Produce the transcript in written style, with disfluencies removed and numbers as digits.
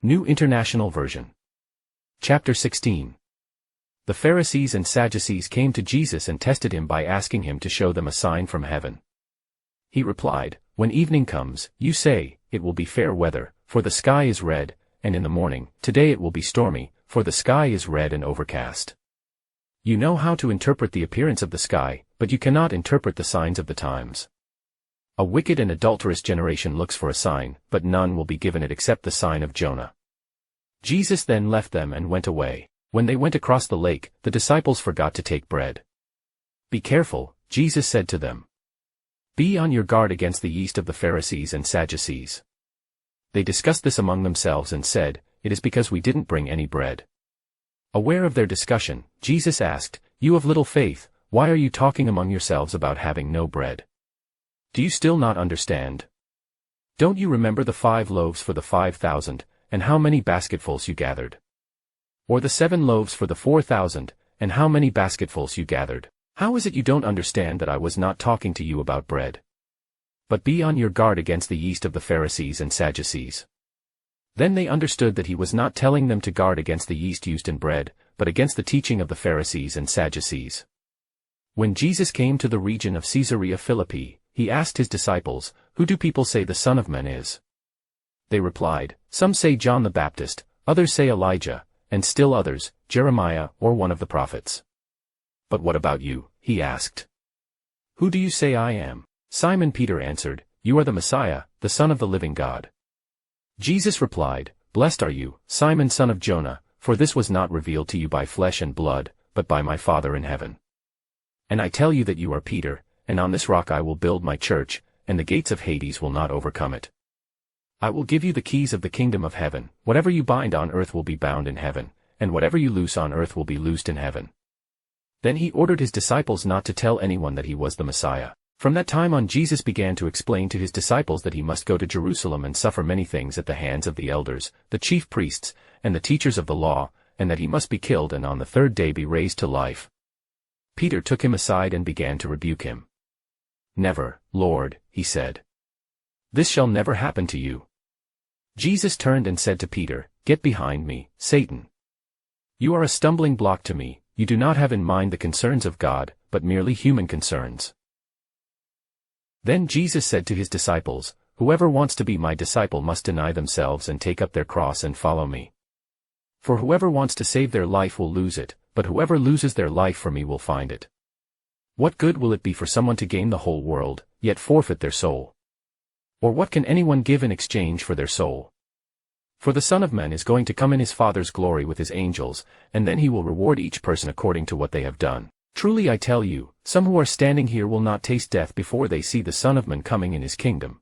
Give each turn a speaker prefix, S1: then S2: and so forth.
S1: New International Version. Chapter 16. The Pharisees and Sadducees came to Jesus and tested him by asking him to show them a sign from heaven. He replied, "When evening comes, you say, 'It will be fair weather, for the sky is red,' and in the morning, 'Today it will be stormy, for the sky is red and overcast.' You know how to interpret the appearance of the sky, but you cannot interpret the signs of the times. A wicked and adulterous generation looks for a sign, but none will be given it except the sign of Jonah." Jesus then left them and went away. When they went across the lake, the disciples forgot to take bread. "Be careful," Jesus said to them. "Be on your guard against the yeast of the Pharisees and Sadducees." They discussed this among themselves and said, "It is because we didn't bring any bread." Aware of their discussion, Jesus asked, "You of little faith, why are you talking among yourselves about having no bread? Do you still not understand? Don't you remember the 5 loaves for the 5,000, and how many basketfuls you gathered? Or the 7 loaves for the 4,000, and how many basketfuls you gathered? How is it you don't understand that I was not talking to you about bread? But be on your guard against the yeast of the Pharisees and Sadducees." Then they understood that he was not telling them to guard against the yeast used in bread, but against the teaching of the Pharisees and Sadducees. When Jesus came to the region of Caesarea Philippi, he asked his disciples, "Who do people say the Son of Man is?" They replied, "Some say John the Baptist, others say Elijah, and still others, Jeremiah or one of the prophets." "But what about you?" he asked. "Who do you say I am?" Simon Peter answered, "You are the Messiah, the Son of the living God." Jesus replied, "Blessed are you, Simon son of Jonah, for this was not revealed to you by flesh and blood, but by my Father in heaven. And I tell you that you are Peter, and on this rock I will build my church, and the gates of Hades will not overcome it. I will give you the keys of the kingdom of heaven. Whatever you bind on earth will be bound in heaven, and whatever you loose on earth will be loosed in heaven." Then he ordered his disciples not to tell anyone that he was the Messiah. From that time on, Jesus began to explain to his disciples that he must go to Jerusalem and suffer many things at the hands of the elders, the chief priests, and the teachers of the law, and that he must be killed and on the 3rd day be raised to life. Peter took him aside and began to rebuke him. "Never, Lord," he said. "This shall never happen to you." Jesus turned and said to Peter, "Get behind me, Satan. You are a stumbling block to me. You do not have in mind the concerns of God, but merely human concerns." Then Jesus said to his disciples, "Whoever wants to be my disciple must deny themselves and take up their cross and follow me. For whoever wants to save their life will lose it, but whoever loses their life for me will find it. What good will it be for someone to gain the whole world, yet forfeit their soul? Or what can anyone give in exchange for their soul? For the Son of Man is going to come in his Father's glory with his angels, and then he will reward each person according to what they have done. Truly I tell you, some who are standing here will not taste death before they see the Son of Man coming in his kingdom."